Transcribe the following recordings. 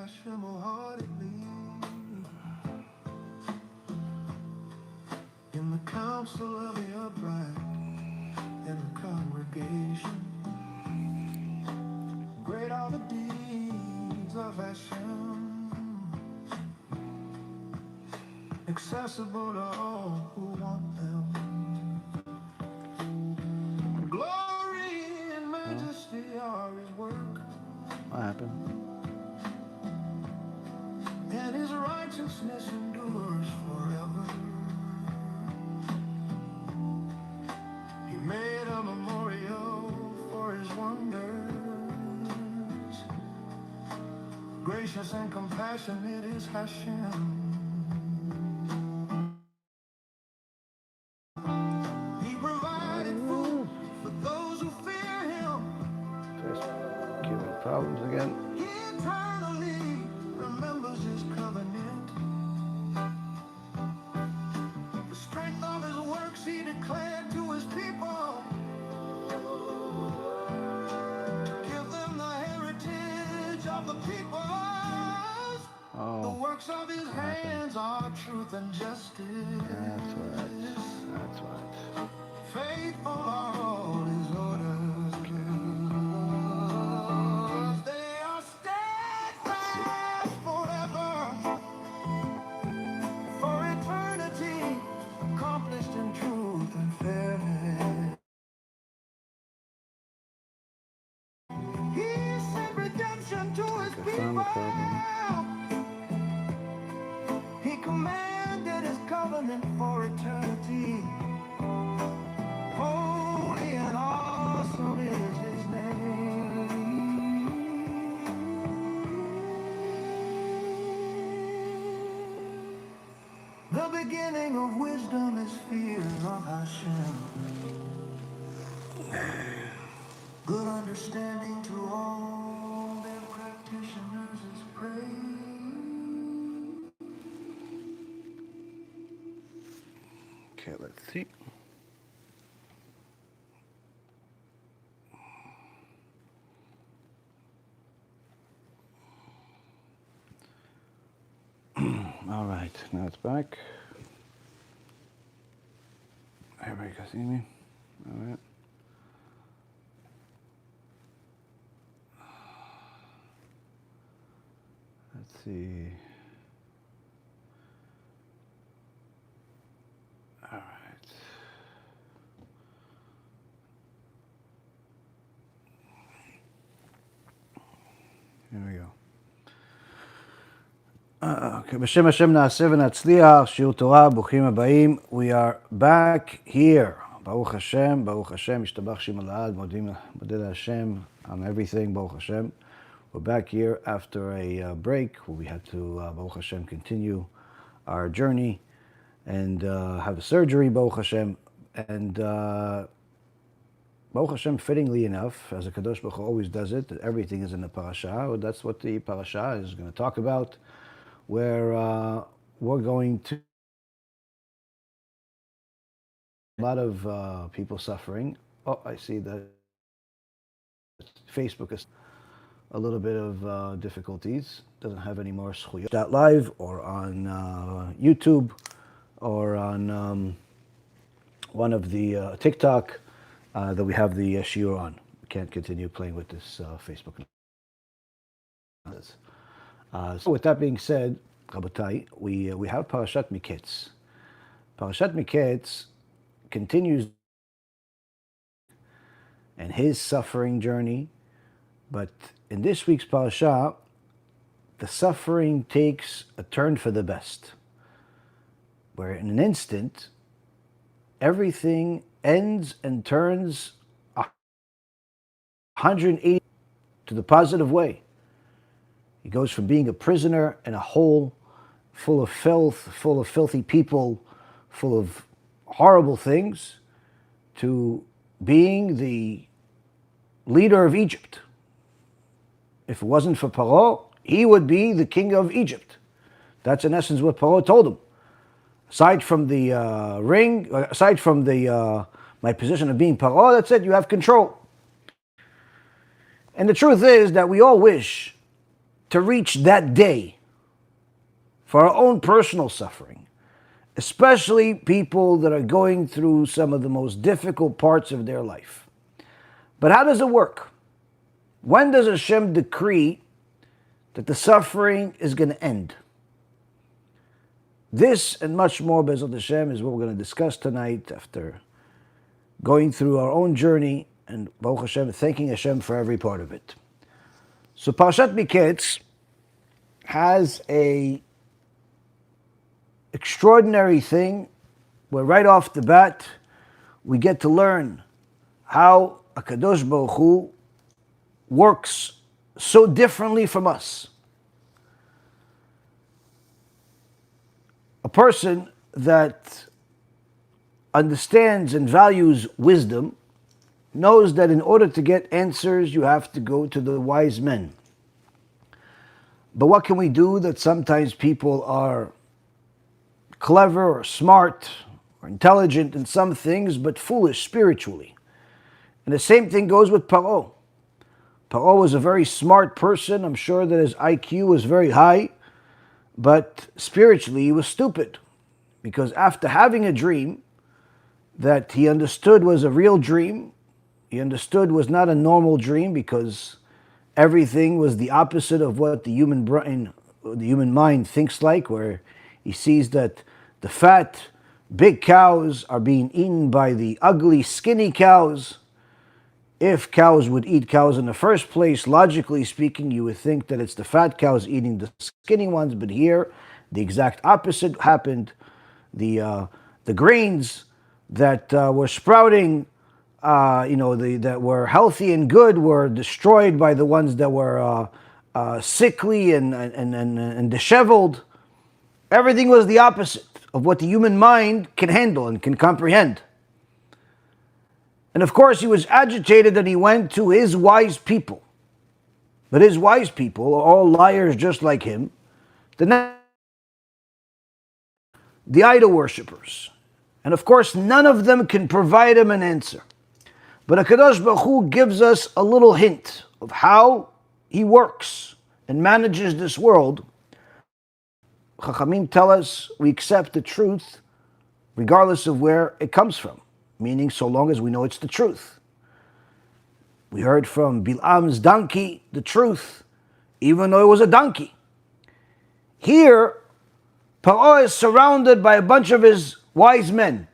HaShem wholeheartedly in the council of the upright and the congregation. Great are the deeds of HaShem, accessible to all who want them. Glory and majesty are his work. What happened? And his righteousness endures forever. He made a memorial for his wonders. Gracious and compassionate is HaShem. He provided food for those who fear him. Just giving problems again. He eternally remembers his covenant. The strength of his works he declared to his people. To give them the heritage of the peoples. The works of his hands are truth and justice. That's right. Faithful are all his orders. They are steadfast forever. For eternity, accomplished in truth and fairness. He sent redemption to his people. He commanded his covenant for eternity. Holy and awesome is his name. The beginning of wisdom is fear of HaShem. Good understanding to all their practitioners is praise. Okay, let's see. All right, now it's back. Everybody can see me? All right. Let's see. All right. Here we go. Okay, בשם השם נעשה ונצליח, שיעור תורה, ברוכים הבאים. We are back here. ברוך השם, השתבח שם לעד, מודה להשם on everything, ברוך השם. We're back here after a break where we had to, Baruch Hashem, continue our journey and have a surgery, Baruch Hashem. And Baruch Hashem, fittingly enough, as a Kadosh Baruch Hu always does it, that everything is in the parasha. That's what the parasha is going to talk about, where we're going to a lot of people suffering. Oh, I see that Facebook is a little bit of difficulties. Doesn't have any more schuyot live or on YouTube or on one of the TikTok that we have the shiur on. We can't continue playing with this Facebook. So with that being said, Rabotai, we have Parashat Miketz. Parashat Miketz continues and his suffering journey, but in this week's parasha, the suffering takes a turn for the best, where in an instant, everything ends and turns 180 to the positive way. He goes from being a prisoner in a hole full of filth, full of filthy people, full of horrible things, to being the leader of Egypt. If it wasn't for Paro, he would be the king of Egypt. That's in essence what Paro told him. Aside from the ring, aside from the my position of being Paro, that's it, you have control. And the truth is that we all wish to reach that day for our own personal suffering, especially people that are going through some of the most difficult parts of their life. But how does it work? When does HaShem decree that the suffering is going to end? This and much more, BeEzrat HaShem, is what we're going to discuss tonight after going through our own journey and Baruch Hashem, thanking Hashem for every part of it. So Parashat Miketz has a extraordinary thing where right off the bat we get to learn how HaKadosh Baruch Hu works so differently from us. A person that understands and values wisdom knows that in order to get answers, you have to go to the wise men. But what can we do that sometimes people are clever or smart or intelligent in some things, but foolish spiritually? And the same thing goes with Paro. Paro was a very smart person. I'm sure that his IQ was very high, but spiritually he was stupid. Because after having a dream that he understood was a real dream, he understood was not a normal dream because everything was the opposite of what the human brain, the human mind thinks like, where he sees that the fat, big cows are being eaten by the ugly, skinny cows. If cows would eat cows in the first place, logically speaking, you would think that it's the fat cows eating the skinny ones, but here the exact opposite happened. The grains that were sprouting, that were healthy and good were destroyed by the ones that were sickly and disheveled. Everything was the opposite of what the human mind can handle and can comprehend. And of course, he was agitated and he went to his wise people. But his wise people are all liars just like him. The idol worshippers. And of course, none of them can provide him an answer. But HaKadosh Baruch Hu gives us a little hint of how he works and manages this world. Chachamim tell us we accept the truth regardless of where it comes from. Meaning, so long as we know it's the truth. We heard from Bilam's donkey the truth, even though it was a donkey. Here, Paro is surrounded by a bunch of his wise men.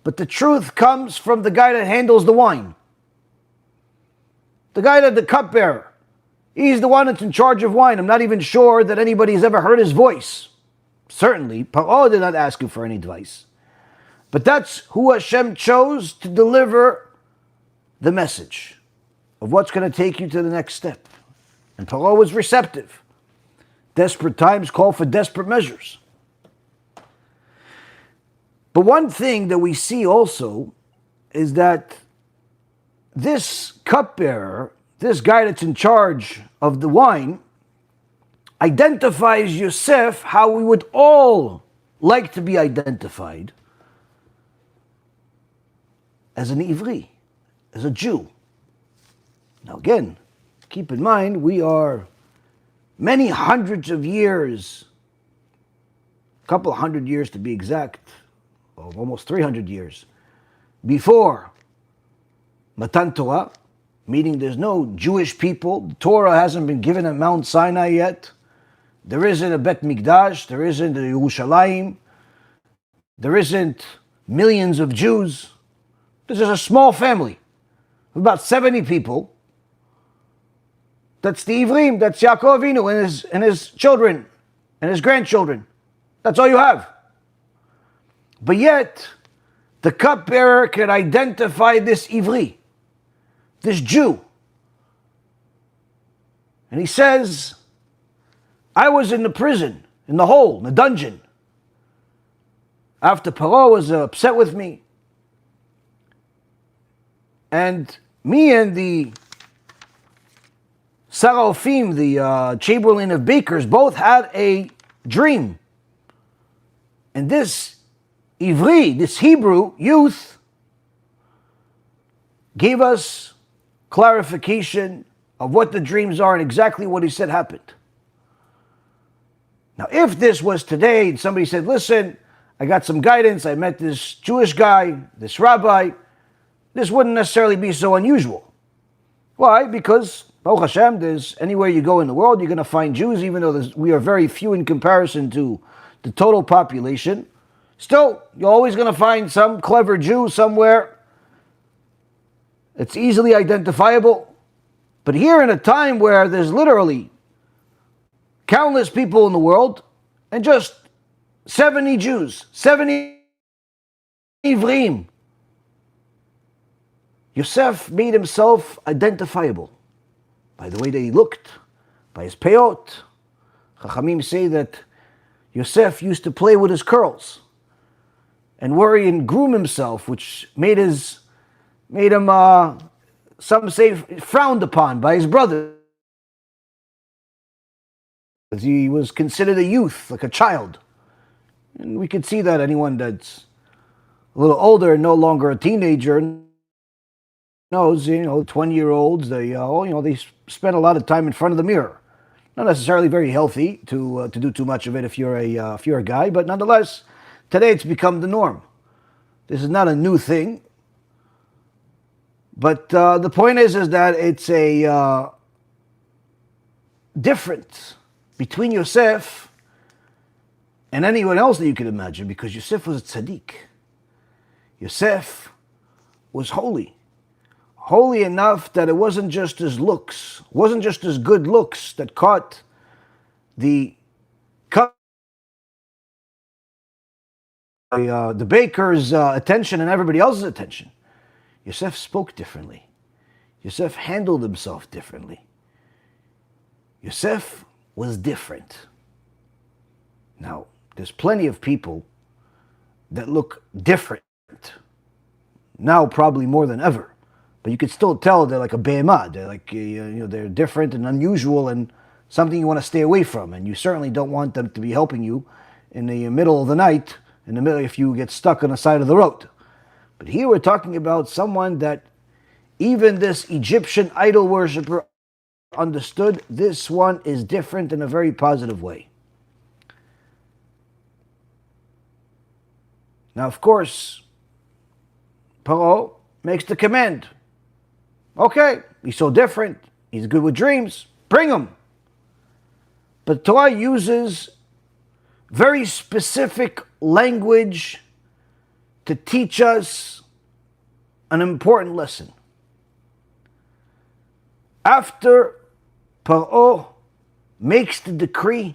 But the truth comes from the guy that handles the wine. The guy that the cupbearer. He's the one that's in charge of wine. I'm not even sure that anybody's ever heard his voice. Certainly, Paro did not ask him for any advice. But that's who Hashem chose to deliver the message of what's going to take you to the next step. And Paro was receptive. Desperate times call for desperate measures. But one thing that we see also is that this cupbearer, this guy that's in charge of the wine, identifies Yosef how we would all like to be identified, as an Ivri, as a Jew. Now again, keep in mind, we are many hundreds of years, a couple of hundred years to be exact, almost 300 years, before Matan Torah, meaning there's no Jewish people. The Torah hasn't been given at Mount Sinai yet. There isn't a Bet Mikdash, there isn't a Yerushalayim, there isn't millions of Jews. This is a small family of about 70 people. That's the Ivrim, that's Yaakov Avinu and his children and his grandchildren. That's all you have. But yet, the cupbearer can identify this Ivri, this Jew. And he says, I was in the prison, in the hole, in the dungeon. After Paro was upset with me. And me and the Saraofim, the Chamberlain of Bakers, both had a dream. And this Ivri, this Hebrew youth, gave us clarification of what the dreams are and exactly what he said happened. Now, if this was today and somebody said, listen, I got some guidance, I met this Jewish guy, this rabbi, this wouldn't necessarily be so unusual. Why? Because, Baruch Hashem, there's anywhere you go in the world, you're going to find Jews, even though we are very few in comparison to the total population. Still, you're always going to find some clever Jew somewhere. It's easily identifiable. But here in a time where there's literally countless people in the world and just 70 Jews, 70 Ivrim, Yosef made himself identifiable by the way that he looked, by his peyot. Chachamim say that Yosef used to play with his curls and worry and groom himself, which made him, some say, frowned upon by his brother. He was considered a youth, like a child. And we could see that anyone that's a little older and no longer a teenager knows, 20-year-olds, they spend a lot of time in front of the mirror. Not necessarily very healthy to do too much of it if you're a guy, but nonetheless, today it's become the norm. This is not a new thing. But the point is that it's a difference between Yosef and anyone else that you can imagine, because Yosef was a tzaddik. Yosef was holy. Holy enough that it wasn't just his looks, wasn't just his good looks that caught the baker's attention and everybody else's attention. Yosef spoke differently. Yosef handled himself differently. Yosef was different. Now, there's plenty of people that look different. Now, probably more than ever. But you could still tell they're like a behemah. They're like, they're different and unusual and something you want to stay away from. And you certainly don't want them to be helping you in the middle of the night, if you get stuck on the side of the road. But here we're talking about someone that even this Egyptian idol worshiper understood. This one is different in a very positive way. Now, of course, Paro makes the command. Okay, he's so different. He's good with dreams. Bring him. But Torah uses very specific language to teach us an important lesson. After Paro makes the decree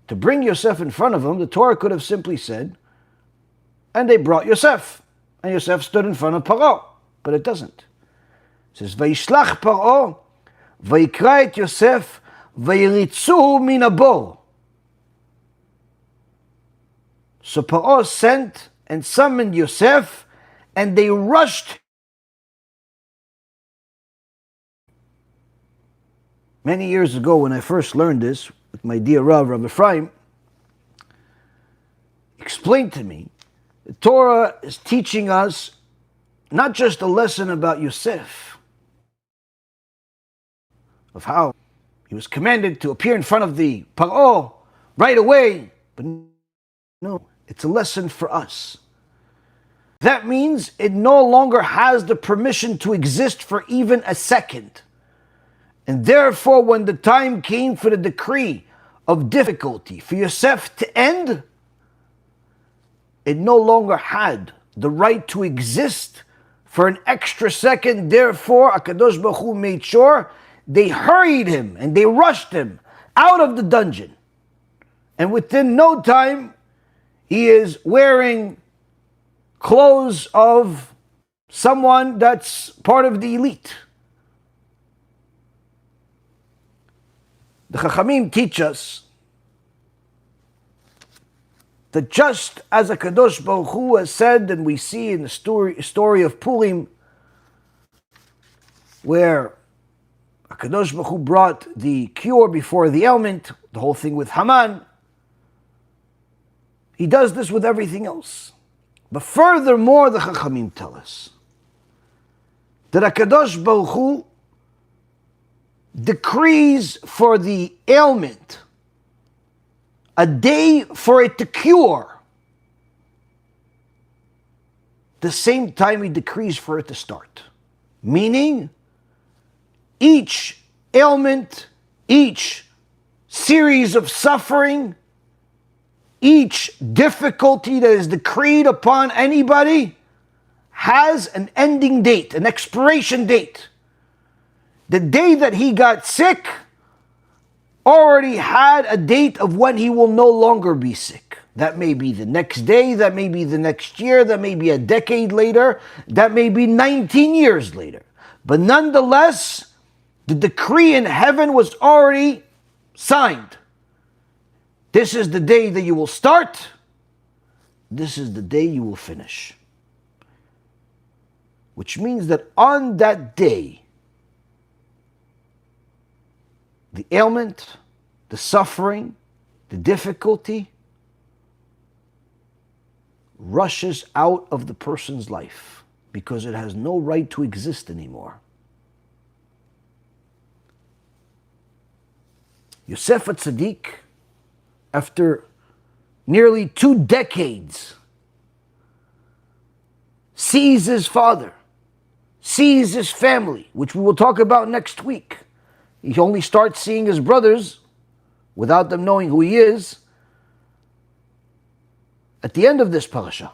to bring Yosef in front of him, the Torah could have simply said, and they brought Yosef, and Yosef stood in front of Paro, but it doesn't. It says, Vayishlach Paro, Vayikra et Yosef, Vayiritzuhu min habor. So Paro sent and summoned Yosef, and they rushed. Many years ago, when I first learned this, with my dear Rabbi Ephraim, explained to me, the Torah is teaching us not just a lesson about Yosef, of how he was commanded to appear in front of the Paro right away, but no, it's a lesson for us. That means it no longer has the permission to exist for even a second. And therefore, when the time came for the decree of difficulty for Yosef to end, it no longer had the right to exist for an extra second. Therefore, HaKadosh Baruch Hu made sure they hurried him and they rushed him out of the dungeon. And within no time, he is wearing clothes of someone that's part of the elite. The Chachamim teach us that just as HaKadosh Baruch Hu has said, and we see in the story of Purim, where HaKadosh Baruch Hu brought the cure before the ailment, the whole thing with Haman, he does this with everything else. But furthermore, the Chachamim tell us that HaKadosh Baruch Hu decrees for the ailment a day for it to cure, the same time he decrees for it to start. Meaning, each ailment, each series of suffering, each difficulty that is decreed upon anybody has an ending date, an expiration date. The day that he got sick already had a date of when he will no longer be sick. That may be the next day, that may be the next year, that may be a decade later, that may be 19 years later. But nonetheless, the decree in heaven was already signed. This is the day that you will start. This is the day you will finish. Which means that on that day, the ailment, the suffering, the difficulty rushes out of the person's life because it has no right to exist anymore. Yosef HaTzadik, after nearly 2 decades, sees his father, sees his family, which we will talk about next week. He only starts seeing his brothers without them knowing who he is at the end of this parasha.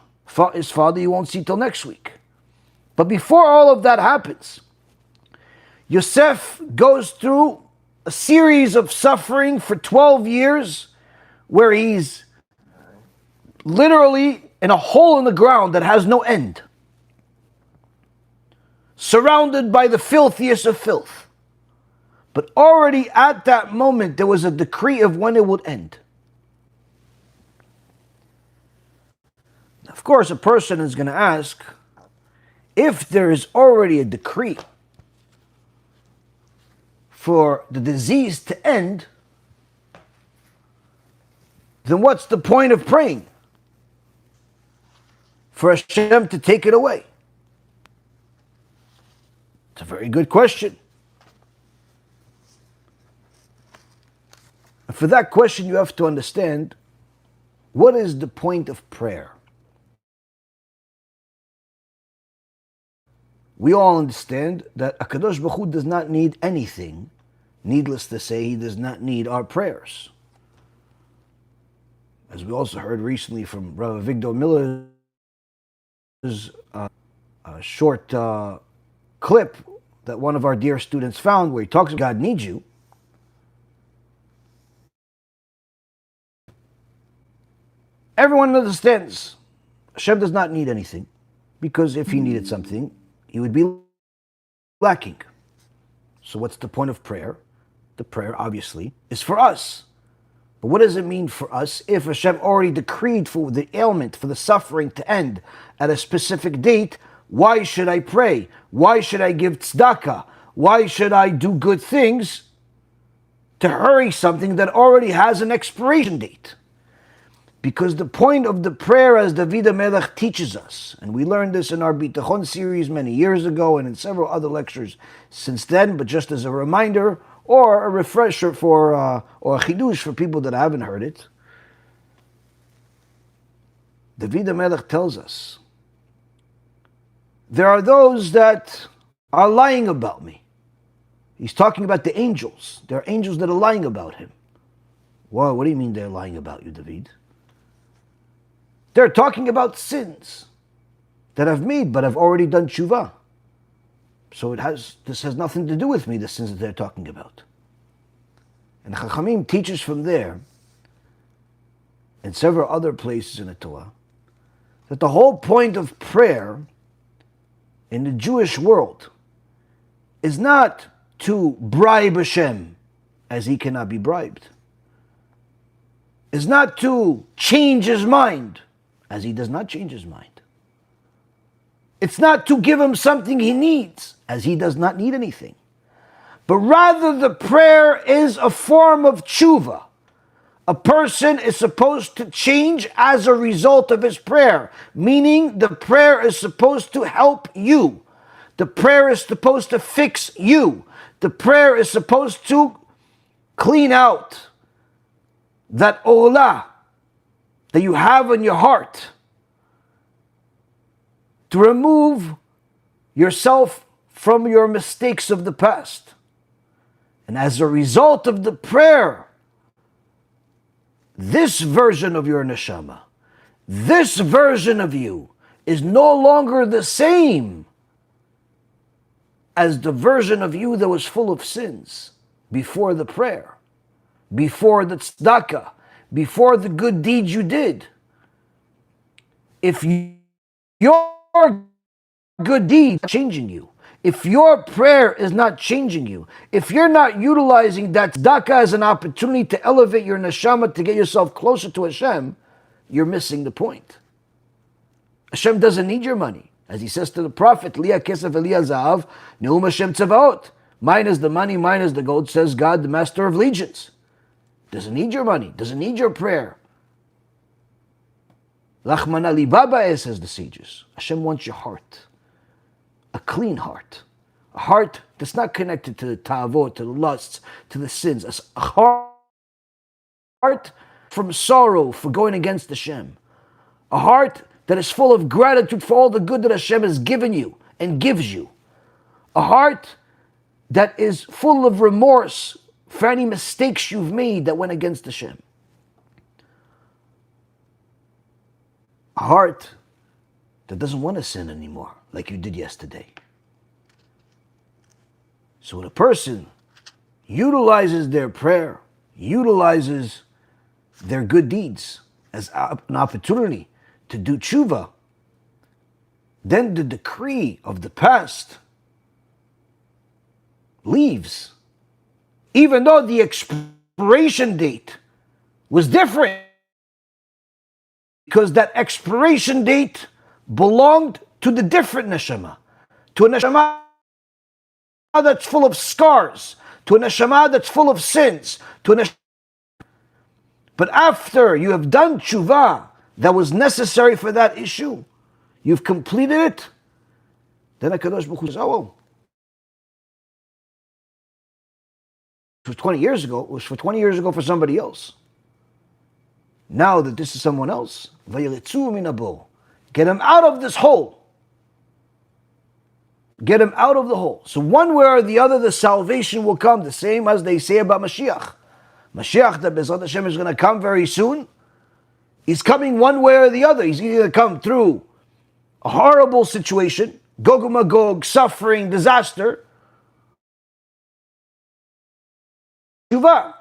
His father you won't see till next week. But before all of that happens, Yosef goes through a series of suffering for 12 years where he's literally in a hole in the ground that has no end, surrounded by the filthiest of filth. But already at that moment, there was a decree of when it would end. Of course, a person is going to ask, if there is already a decree for the disease to end, then what's the point of praying for HaShem to take it away? It's a very good question. And for that question, you have to understand, what is the point of prayer? We all understand that HaKadosh Baruch Hu does not need anything. Needless to say, he does not need our prayers. As we also heard recently from Rabbi Victor Miller's short clip that one of our dear students found where he talks about God needs you. Everyone understands Hashem does not need anything, because if he needed something, he would be lacking. So what's the point of prayer? The prayer, obviously, is for us. But what does it mean for us if Hashem already decreed for the ailment, for the suffering to end at a specific date? Why should I pray? Why should I give tzedakah? Why should I do good things to hurry something that already has an expiration date? Because the point of the prayer, as David HaMelech teaches us, and we learned this in our Bitachon series many years ago and in several other lectures since then, but just as a reminder or a refresher for or a chidush for people that haven't heard it, David HaMelech tells us, there are those that are lying about me. He's talking about the angels. There are angels that are lying about him. Well, what do you mean they're lying about you, David? They're talking about sins that I've made, but I've already done tshuva. So this has nothing to do with me, the sins that they're talking about. And Chachamim teaches from there, and several other places in the Torah, that the whole point of prayer in the Jewish world is not to bribe Hashem, as he cannot be bribed. Is not to change his mind, as he does not change his mind. It's not to give him something he needs, as he does not need anything. But rather the prayer is a form of tshuva. A person is supposed to change as a result of his prayer, meaning the prayer is supposed to help you. The prayer is supposed to fix you. The prayer is supposed to clean out that olah that you have in your heart, to remove yourself from your mistakes of the past. And as a result of the prayer, this version of your neshama, this version of you, is no longer the same as the version of you that was full of sins before the prayer, before the tzedakah, before the good deeds you did. If your good deed is changing you, if your prayer is not changing you, if you're not utilizing that tzedakah as an opportunity to elevate your neshama, to get yourself closer to HaShem, you're missing the point. HaShem doesn't need your money. As he says to the prophet, Liya kesef Eliya zahav, neum Hashem tzavaot. Mine is the money, mine is the gold, says God, the master of legions. Doesn't need your money, doesn't need your prayer. Lachmana libaba, says the sages. Hashem wants your heart. A clean heart. A heart that's not connected to the ta'avot, to the lusts, to the sins. A heart from sorrow for going against Hashem. A heart that is full of gratitude for all the good that Hashem has given you and gives you. A heart that is full of remorse for any mistakes you've made that went against Hashem. A heart that doesn't want to sin anymore like you did yesterday. So when a person utilizes their prayer, utilizes their good deeds as an opportunity to do tshuva, then the decree of the past leaves. Even though the expiration date was different, because that expiration date belonged to the different neshama, to a neshama that's full of scars, to a neshama that's full of sins, to a neshama. But after you have done tshuva that was necessary for that issue, you've completed it, then HaKadosh Baruch Hu says, oh, well, it was 20 years ago, it was for 20 years ago for somebody else. Now that this is someone else, vayilitzu min habo, get him out of this hole. Get him out of the hole. So one way or the other, the salvation will come, the same as they say about Mashiach. Mashiach, that BeEzrat Hashem is going to come very soon. He's coming one way or the other. He's either going to come through a horrible situation, Gog and Magog, suffering, disaster. Tshuva.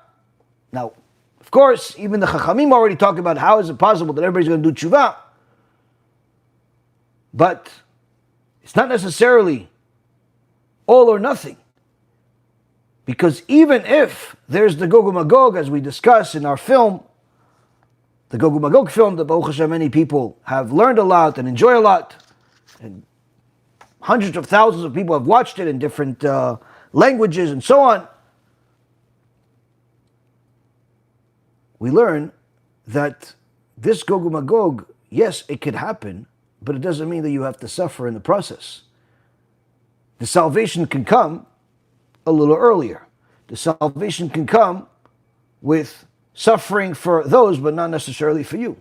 Now, of course, even the Chachamim already talk about how is it possible that everybody's going to do tshuva. But it's not necessarily all or nothing. Because even if there's the Gog and Magog, as we discuss in our film, the Gog and Magog film that Baruch Hashem many people have learned a lot and enjoy a lot, and hundreds of thousands of people have watched it in different languages and so on, we learn that this Gog and Magog, yes, it could happen, but it doesn't mean that you have to suffer in the process. The salvation can come a little earlier. The salvation can come with suffering for those, but not necessarily for you.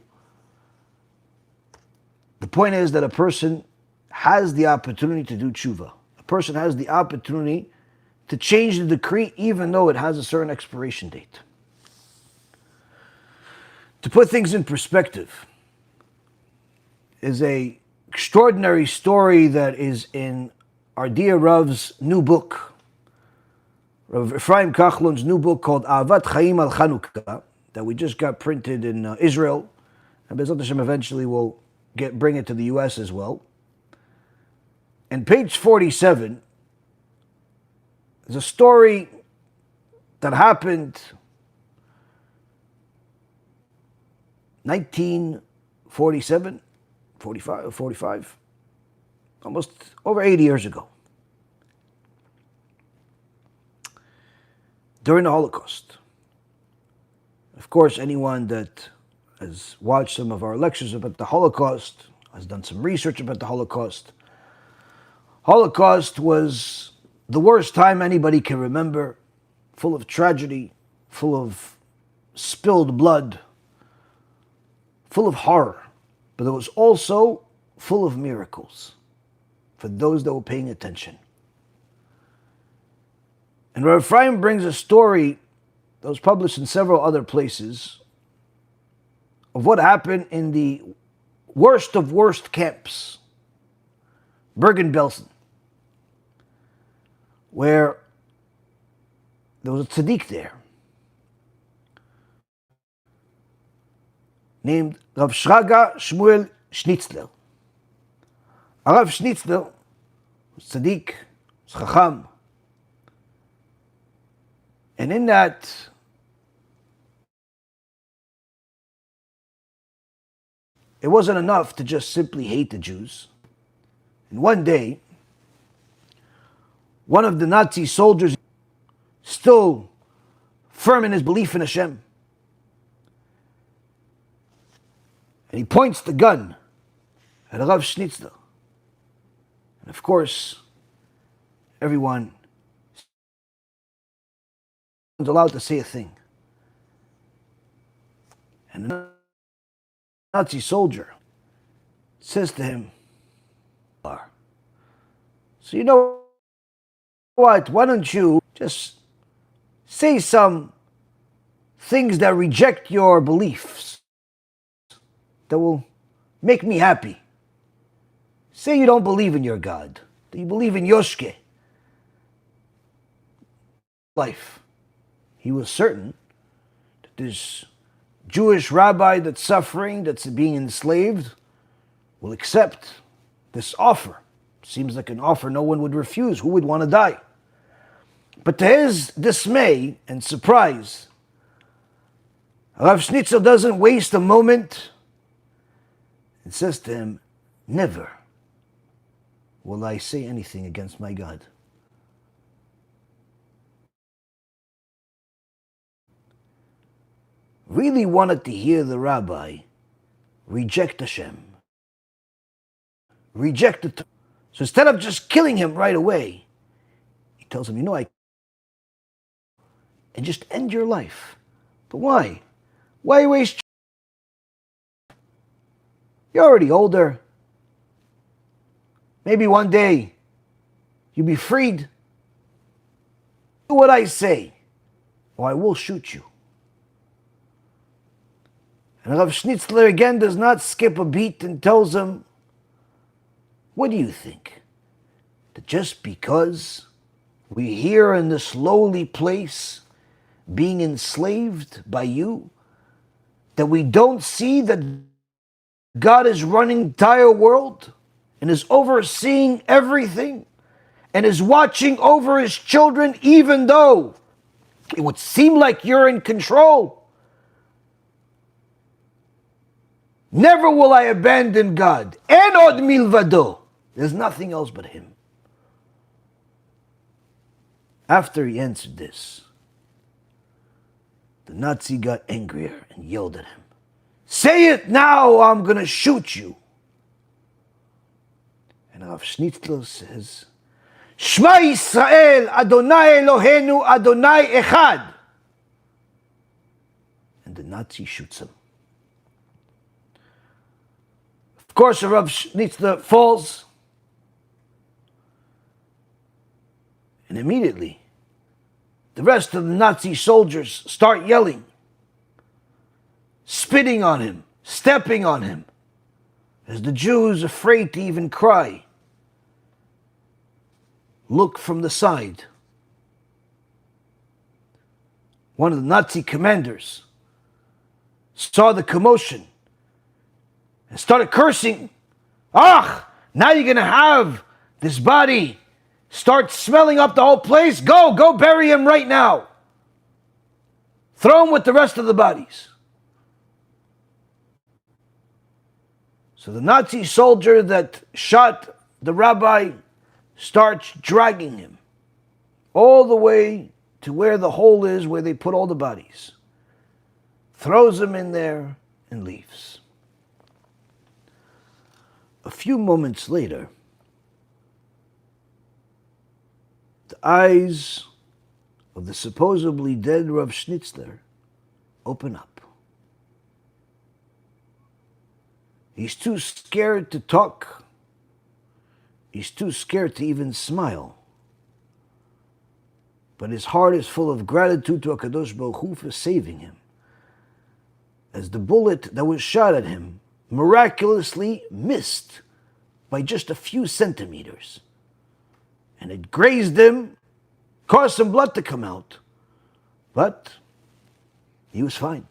The point is that a person has the opportunity to do tshuva. A person has the opportunity to change the decree even though it has a certain expiration date. To put things in perspective, is a extraordinary story that is in our dear Rav's new book, Rav Ephraim Kachlon's new book called Ahavat Chaim al Chanukah, that we just got printed in Israel, and BeEzrat Hashem eventually will bring it to the US as well. And page 47 is a story that happened 1947, 45, almost over 80 years ago, during the Holocaust. Of course, anyone that has watched some of our lectures about the Holocaust, has done some research about the Holocaust. Holocaust was the worst time anybody can remember, full of tragedy, full of spilled blood, full of horror, but it was also full of miracles for those that were paying attention. And Rav Ephraim brings a story that was published in several other places of what happened in the worst of worst camps, Bergen-Belsen, where there was a tzaddik there named Rav Shraga Shmuel Schnitzler. Rav Schnitzler was tzaddik, was chacham, and in that it wasn't enough to just simply hate the Jews. And one day, one of the Nazi soldiers, still firm in his belief in HaShem, and he points the gun at Rav Schnitzler. And of course, everyone is allowed to say a thing. And the Nazi soldier says to him, so you know what, why don't you just say some things that reject your beliefs that will make me happy. Say you don't believe in your God, that you believe in Yoshke. Life. He was certain that this Jewish rabbi that's suffering, that's being enslaved, will accept this offer. Seems like an offer no one would refuse. Who would want to die? But to his dismay and surprise, Rav Schnitzler doesn't waste a moment and says to him, never will I say anything against my God. Really wanted to hear the rabbi reject HaShem, reject the Torah. So instead of just killing him right away, he tells him, and just end your life. But why? Why waste? You're already older. Maybe one day you'll be freed. Do what I say, or I will shoot you. And Rav Schnitzler again does not skip a beat and tells him, what do you think? That just because we're here in this lowly place, being enslaved by you, that we don't see that God is running the entire world and is overseeing everything and is watching over his children, even though it would seem like you're in control? Never will I abandon God. En od milvado. There's nothing else but him. After he answered this, the Nazi got angrier and yelled at him, say it now or I'm going to shoot you. And Rav Schnitzler says, Shema Yisrael, Adonai Eloheinu, Adonai Echad. And the Nazi shoots him. Of course, Rav Schnitzler falls. And immediately, the rest of the Nazi soldiers start yelling, spitting on him, stepping on him, as the Jews, afraid to even cry, look from the side. One of the Nazi commanders saw the commotion and started cursing. Now you're going to have this body start smelling up the whole place. Go bury him right now. Throw him with the rest of the bodies. So the Nazi soldier that shot the rabbi starts dragging him all the way to where the hole is, where they put all the bodies. Throws him in there and leaves. A few moments later, the eyes of the supposedly dead Rav Schnitzler open up. He's too scared to talk. He's too scared to even smile. But his heart is full of gratitude to HaKadosh Baruch Hu for saving him, as the bullet that was shot at him miraculously missed by just a few centimeters. And it grazed him, caused some blood to come out. But he was fine.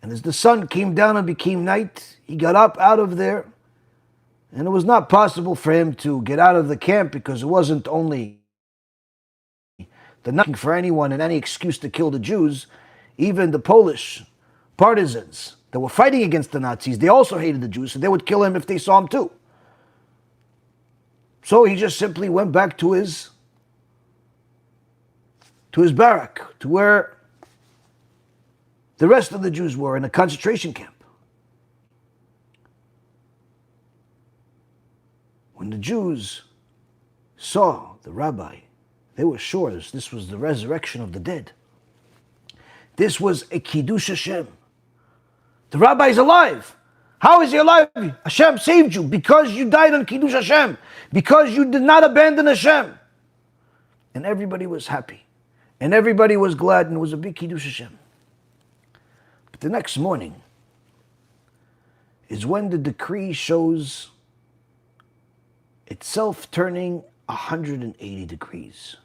And as the sun came down and became night, he got up out of there. And it was not possible for him to get out of the camp, because it wasn't only the knocking for anyone and any excuse to kill the Jews. Even the Polish partisans that were fighting against the Nazis, they also hated the Jews, so they would kill him if they saw him too. So he just simply went back to his barrack, to where the rest of the Jews were, in a concentration camp. When the Jews saw the rabbi, they were sure this was the resurrection of the dead. This was a Kiddush Hashem. The rabbi is alive. How is he alive? Hashem saved you because you died on Kiddush Hashem, because you did not abandon Hashem. And everybody was happy. And everybody was glad, and it was a big Kiddush Hashem. But the next morning is when the decree shows itself turning 180 degrees.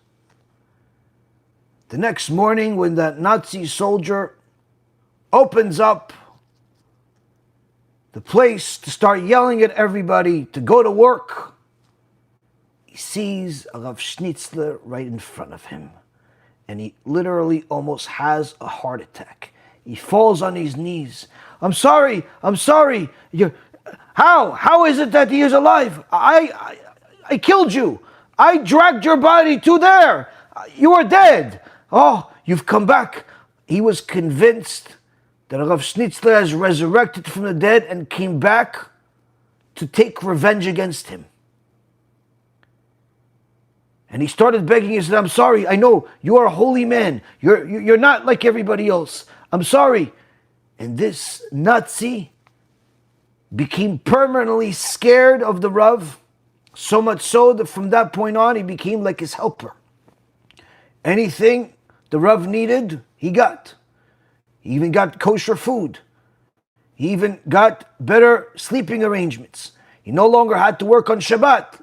The next morning, when that Nazi soldier opens up the place to start yelling at everybody to go to work, he sees Rav Schnitzler right in front of him. And he literally almost has a heart attack. He falls on his knees. I'm sorry. How is it that he is alive? I killed you. I dragged your body to there. You are dead. Oh, you've come back. He was convinced that Rav Schnitzler has resurrected from the dead and came back to take revenge against him. And he started begging. He said, I'm sorry. I know you are a holy man. You're not like everybody else. I'm sorry. And this Nazi became permanently scared of the Rav, so much so that from that point on, he became like his helper. Anything the Rav needed, he got. He even got kosher food. He even got better sleeping arrangements. He no longer had to work on Shabbat.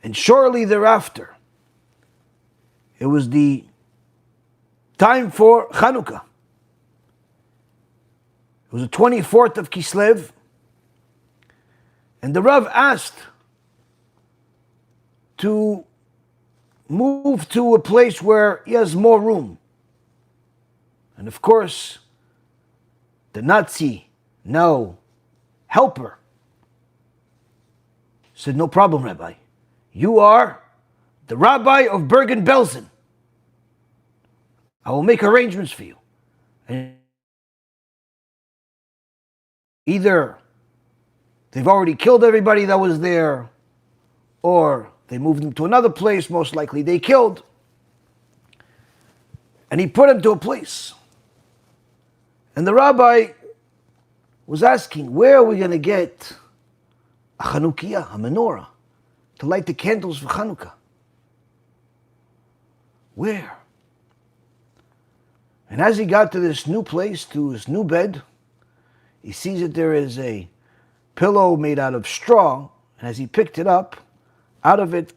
And shortly thereafter, it was the time for Chanukah. It was the 24th of Kislev. And the Rav asked to move to a place where he has more room. And of course, the Nazi, now helper, said, no problem, Rabbi. You are the Rabbi of Bergen-Belsen. I will make arrangements for you. And either they've already killed everybody that was there, or they moved him to another place, most likely they killed. And he put him to a place. And the rabbi was asking, where are we going to get a Chanukah, a menorah, to light the candles for Chanukah? Where? And as he got to this new place, to his new bed, he sees that there is a pillow made out of straw. And as he picked it up, out of it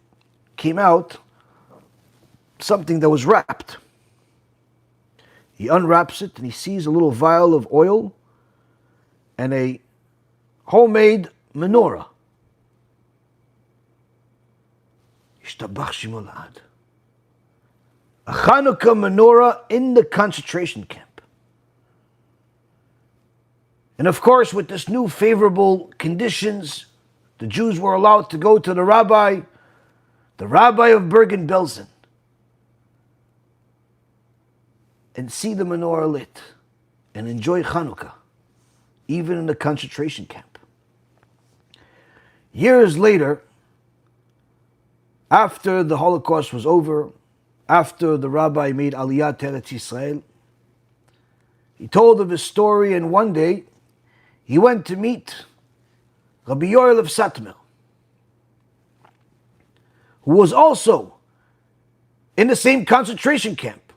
came out something that was wrapped. He unwraps it and he sees a little vial of oil and a homemade menorah. Yishtabach Shemo La'ad. A Chanukah menorah in the concentration camp. And of course, with this new favorable conditions, the Jews were allowed to go to the rabbi of Bergen-Belsen, and see the menorah lit and enjoy Chanukah. even in the concentration camp. Years later, after the Holocaust was over, after the Rabbi made Aliyah to Eretz Yisrael, he told of his story, and one day he went to meet Rabbi Yoel of Satmar, who was also in the same concentration camp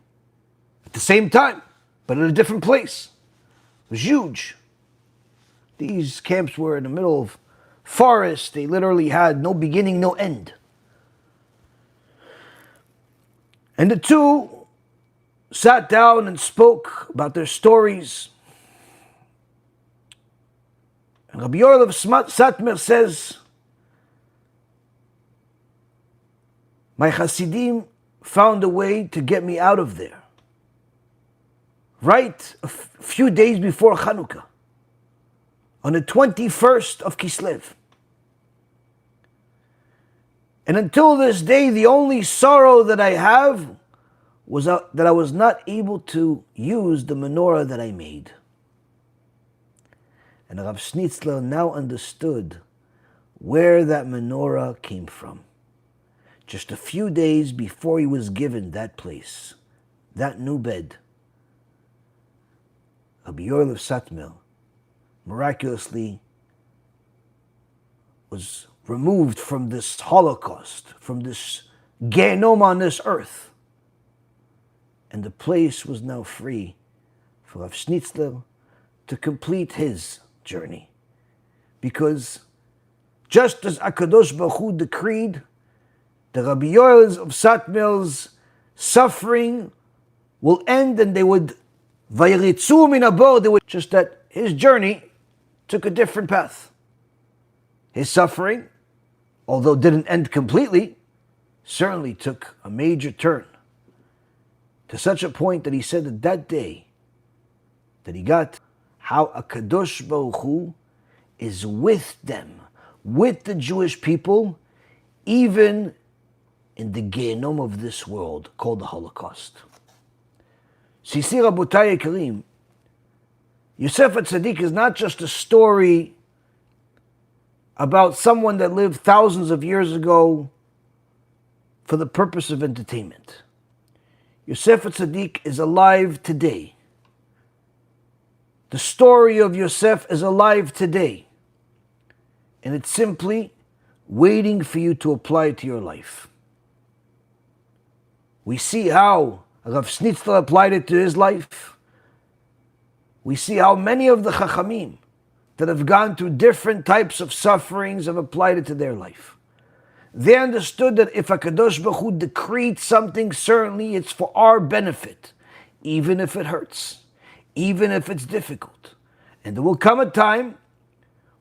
at the same time, but in a different place. It was huge. These camps were in the middle of forest. They literally had no beginning, no end. And the two sat down and spoke about their stories. And Rabbi Yoel of Satmar says, my Hasidim found a way to get me out of there. Right a few days before Chanukah, on the 21st of Kislev. And until this day, the only sorrow that I have was that I was not able to use the menorah that I made. And Rav Schnitzler now understood where that menorah came from. Just a few days before he was given that place, that new bed, Rabbi Yoel of Satmar miraculously was removed from this Holocaust, from this Gehenom on this earth. And the place was now free for Rav Schnitzler to complete his journey. Because just as HaKadosh Baruch Hu decreed, the Rabbi Yoel of Satmar's suffering will end, and they would vayiritzu min habor, they would, just that his journey took a different path. His suffering, although didn't end completely, certainly took a major turn. To such a point that he said that that day that he got how HaKadosh Baruch Hu is with them, with the Jewish people, even in the Gehenom of this world called the Holocaust. So you see, Rabotai Karim, Yosef HaTzadik is not just a story about someone that lived thousands of years ago for the purpose of entertainment. Yosef HaTzadik is alive today. The story of Yosef is alive today. And it's simply waiting for you to apply it to your life. We see how Rav Schnitzler applied it to his life. We see how many of the Chachamim that have gone through different types of sufferings have applied it to their life. They understood that if HaKadosh Baruch Hu decreed something, certainly it's for our benefit, even if it hurts, even if it's difficult. And there will come a time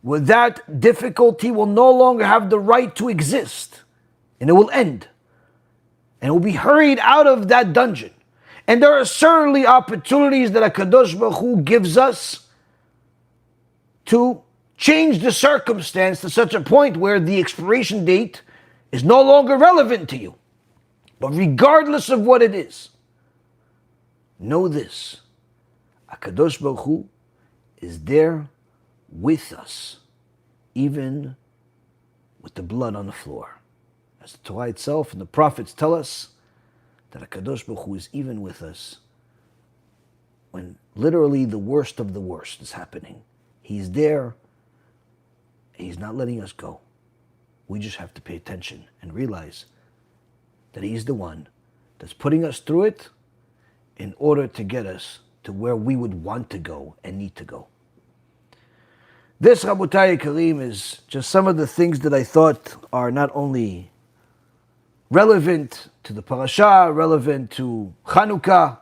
where that difficulty will no longer have the right to exist, and it will end. And it will be hurried out of that dungeon. And there are certainly opportunities that HaKadosh Baruch Hu gives us to change the circumstance to such a point where the expiration date is no longer relevant to you. But regardless of what it is, know this: HaKadosh Baruch Hu is there with us, even with the blood on the floor. As the Torah itself and the prophets tell us, that HaKadosh Baruch Hu is even with us when literally the worst of the worst is happening. He's there, and He's not letting us go. We just have to pay attention and realize that He's the one that's putting us through it in order to get us to where we would want to go and need to go. This, Rabotai Karim, is just some of the things that I thought are not only relevant to the parasha, relevant to Chanukah,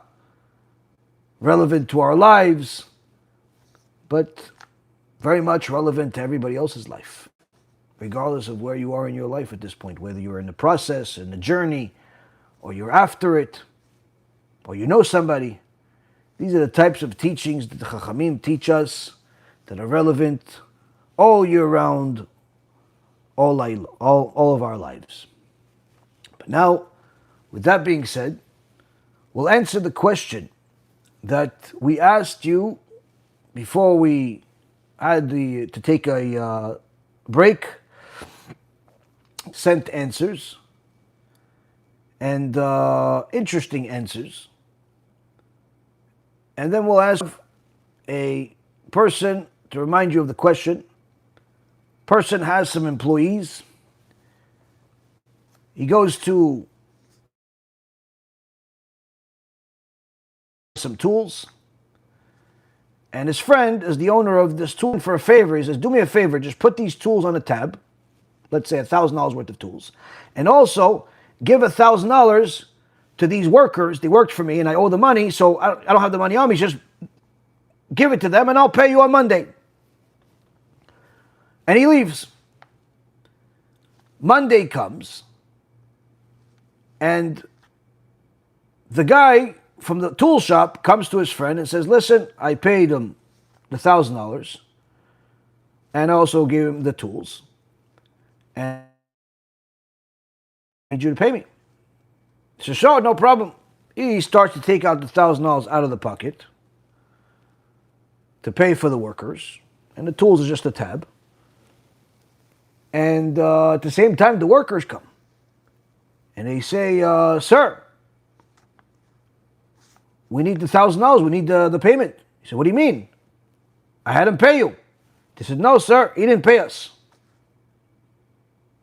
relevant to our lives, but very much relevant to everybody else's life, regardless of where you are in your life at this point, whether you're in the process, in the journey, or you're after it, or you know somebody. These are the types of teachings that the Chachamim teach us that are relevant all year round, all of our lives. But now, with that being said, we'll answer the question that we asked you before we had to take a break, sent answers, and interesting answers. And then we'll ask a person to remind you of the question. Person has some employees. He goes to some tools, and his friend is the owner of this tool. For a favor, he says, do me a favor, just put these tools on a tab, let's say $1,000 worth of tools, and also give $1,000 to these workers. They worked for me and I owe the money, so I don't have the money on me. Just give it to them and I'll pay you on Monday. And he leaves. Monday comes, and the guy from the tool shop comes to his friend and says, listen, I paid him the $1,000 and I also gave him the tools, and I need you to pay me. He says, sure, no problem. He starts to take out the $1,000 out of the pocket to pay for the workers, and the tools is just a tab. And at the same time, the workers come and they say, sir, we need the $1,000. We need the payment. He said, what do you mean? I had him pay you. They said, no, sir, he didn't pay us.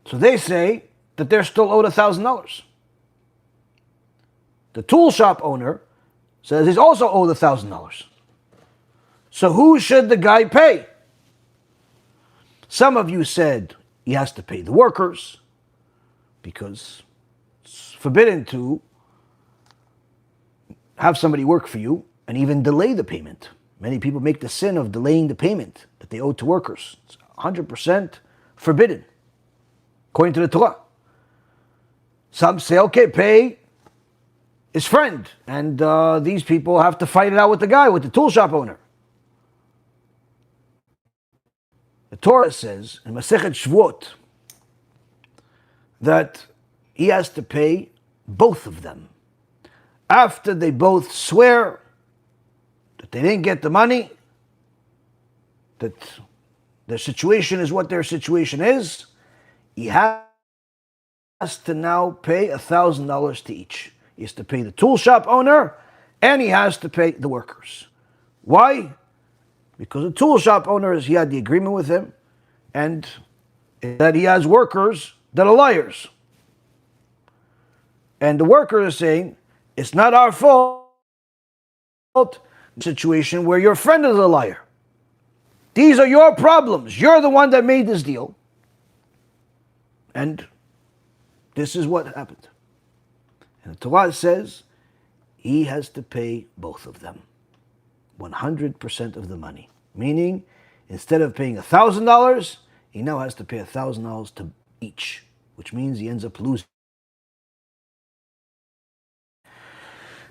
So they say that they're still owed $1,000. The tool shop owner says he's also owed $1,000. So who should the guy pay? Some of you said he has to pay the workers because it's forbidden to have somebody work for you and even delay the payment. Many people make the sin of delaying the payment that they owe to workers. It's 100% forbidden, according to the Torah. Some say, okay, pay his friend, and these people have to fight it out with the guy, with the tool shop owner. The Torah says in Masechet Shvuot that he has to pay both of them. After they both swear that they didn't get the money, that their situation is what their situation is, he has to now pay $1,000 to each. He has to pay the tool shop owner and he has to pay the workers. Why? Because the tool shop owner, he had the agreement with him, and that he has workers that are liars. And the worker is saying, it's not our fault, the situation where your friend is a liar. These are your problems. You're the one that made this deal. And this is what happened. And the Torah says he has to pay both of them. 100% of the money. Meaning, instead of paying $1,000, he now has to pay $1,000 to each, which means he ends up losing.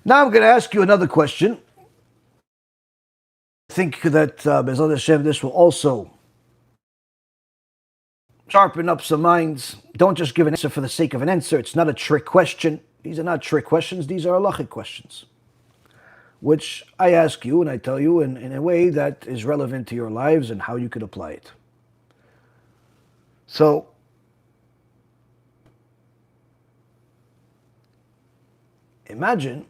Now I'm going to ask you another question. I think that BeEzrat Hashem, this will also sharpen up some minds. Don't just give an answer for the sake of an answer. It's not a trick question. These are not trick questions. These are halachic questions, which I ask you and I tell you in a way that is relevant to your lives and how you could apply it. So, imagine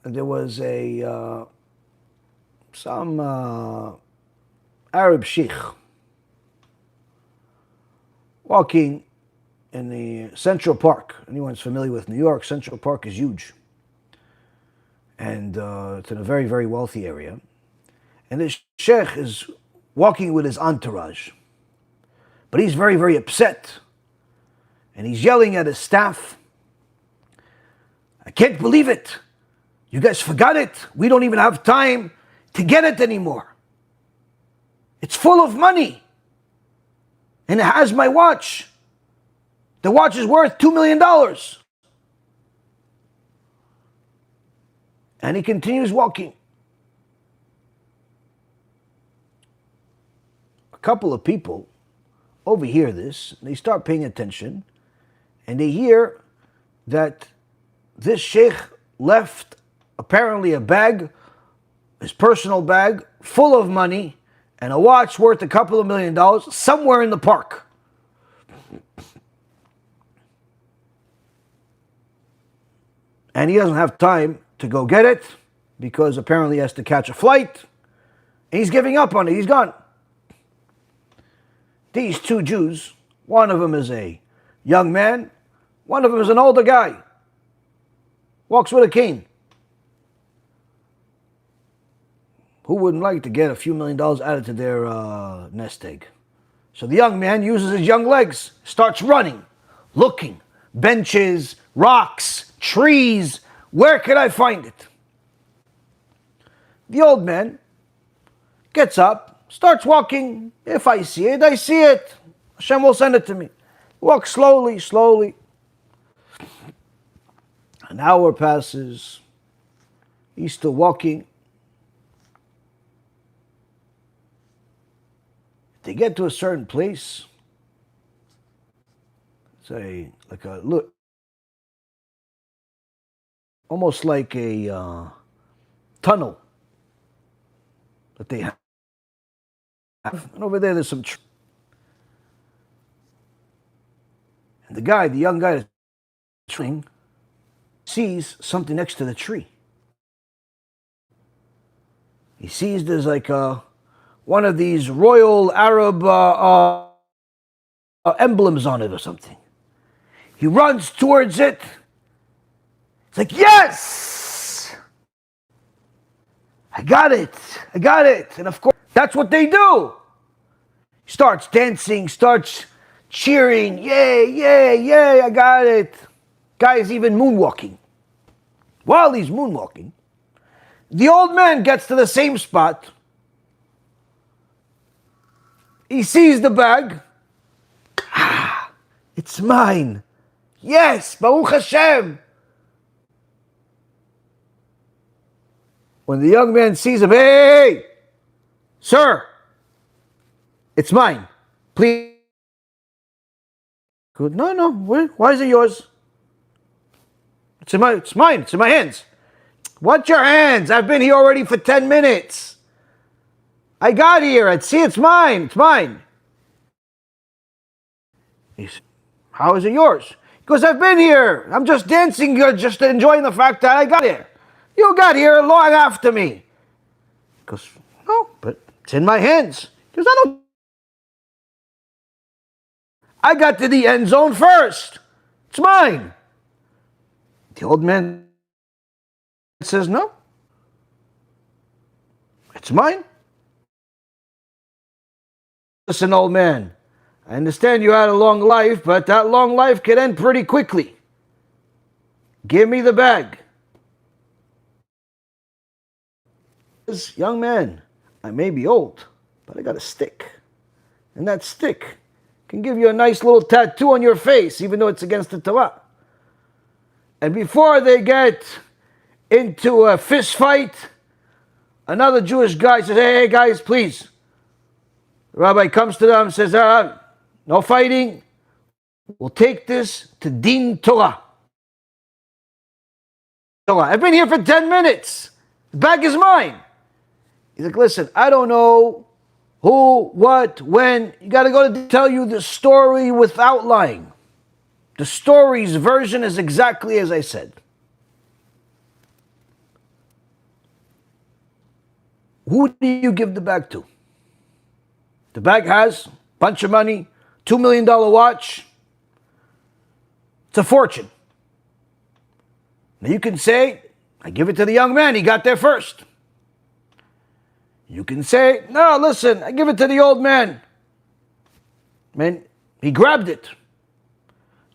there was some Arab sheikh walking in the Central Park. Anyone's familiar with New York, Central Park is huge. And it's in a very, very wealthy area. And this sheikh is walking with his entourage. But he's very, very upset. And he's yelling at his staff, I can't believe it. You guys forgot it. We don't even have time to get it anymore. It's full of money. And it has my watch. The watch is worth $2 million. And he continues walking. A couple of people overhear this. They start paying attention. And they hear that this sheikh left apparently a bag, his personal bag, full of money, and a watch worth a couple of $1,000,000 somewhere in the park. And he doesn't have time to go get it because apparently he has to catch a flight. And he's giving up on it. He's gone. These two Jews, one of them is a young man, one of them is an older guy, walks with a cane. Who wouldn't like to get a few $1,000,000 added to their nest egg? So the young man uses his young legs, starts running, looking, benches, rocks, trees. Where can I find it? The old man gets up, starts walking. If I see it, I see it. HaShem will send it to me. Walk slowly, slowly. An hour passes. He's still walking. They get to a certain place. Say, like a look, almost like a tunnel that they have. And over there, there's some trees. And the young guy, sees something next to the tree. He sees there's like one of these royal Arab emblems on it or something. He runs towards it. It's like, yes! I got it. And of course, that's what they do. He starts dancing, starts cheering. Yay, I got it. Guy's even moonwalking. While he's moonwalking, the old man gets to the same spot. He sees the bag. It's mine. Yes, Baruch Hashem. When the young man sees him, hey, sir, it's mine. Please. Good. No. Why is it yours? It's mine. It's in my hands. What's your hands? I've been here already for 10 minutes. I got here. See, it's mine. It's mine. He said, how is it yours? Because I've been here. I'm just dancing, just enjoying the fact that I got here. You got here long after me. He goes, no, but it's in my hands. He goes, I got to the end zone first. It's mine. The old man says, no, it's mine. Listen, old man, I understand you had a long life, but that long life could end pretty quickly. Give me the bag. Young man, I may be old, but I got a stick. And that stick can give you a nice little tattoo on your face, even though it's against the Torah. And before they get into a fist fight, another Jewish guy says, hey guys, please. The rabbi comes to them and says, no fighting. We'll take this to Din Torah. I've been here for 10 minutes. The bag is mine. He's like, listen, I don't know who, what, when. You got to go to tell you the story without lying. The story's version is exactly as I said. Who do you give the bag to? The bag has a bunch of money, $2 million watch. It's a fortune. Now you can say, I give it to the young man, he got there first. You can say, no, listen, I give it to the old man. Man, he grabbed it.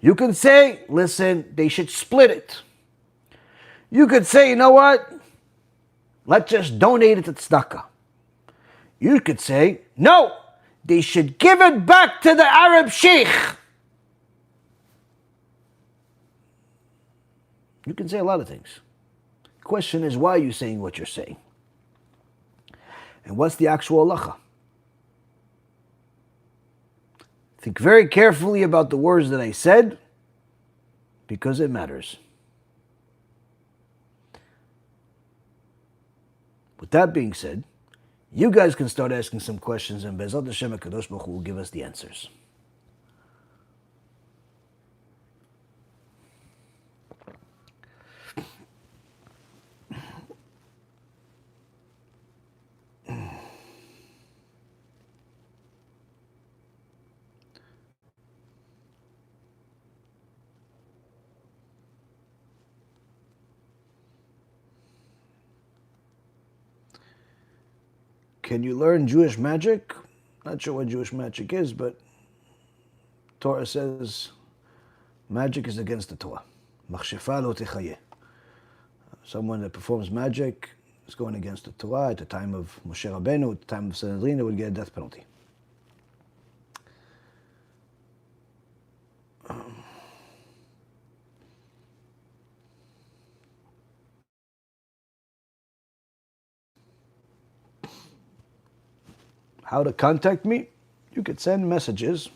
You can say, listen, they should split it. You could say, you know what? Let's just donate it to tzedakah. You could say, no, they should give it back to the Arab sheikh. You can say a lot of things. The question is, why are you saying what you're saying? And what's the actual halacha? Think very carefully about the words that I said, because it matters. With that being said, You guys can start asking some questions, and BeEzrat HaShem HaKadosh Baruch Hu will give us the answers. Can you learn Jewish magic? Not sure what Jewish magic is, but Torah says magic is against the Torah. Machshefa lo techayeh. Someone that performs magic is going against the Torah. At the time of Moshe Rabbeinu, at the time of Sanhedrin, it would get a death penalty. How to contact me? You could send messages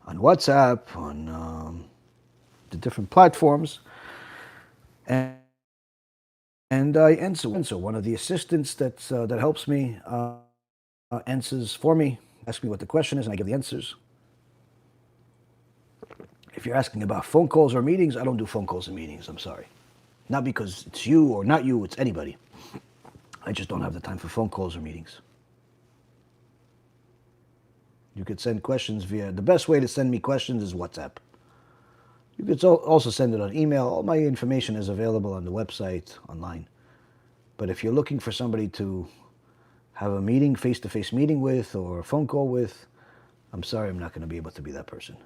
on WhatsApp, on the different platforms, and I answer. One of the assistants that helps me answers for me, asks me what the question is, and I give the answers. If you're asking about phone calls or meetings, I don't do phone calls and meetings, I'm sorry. Not because it's you or not you, it's anybody. I just don't have the time for phone calls or meetings. You could send questions via, the best way to send me questions is WhatsApp. You could also send it on email. All my information is available on the website, online. But if you're looking for somebody to have a meeting, face-to-face meeting with, or a phone call with, I'm sorry, I'm not going to be able to be that person.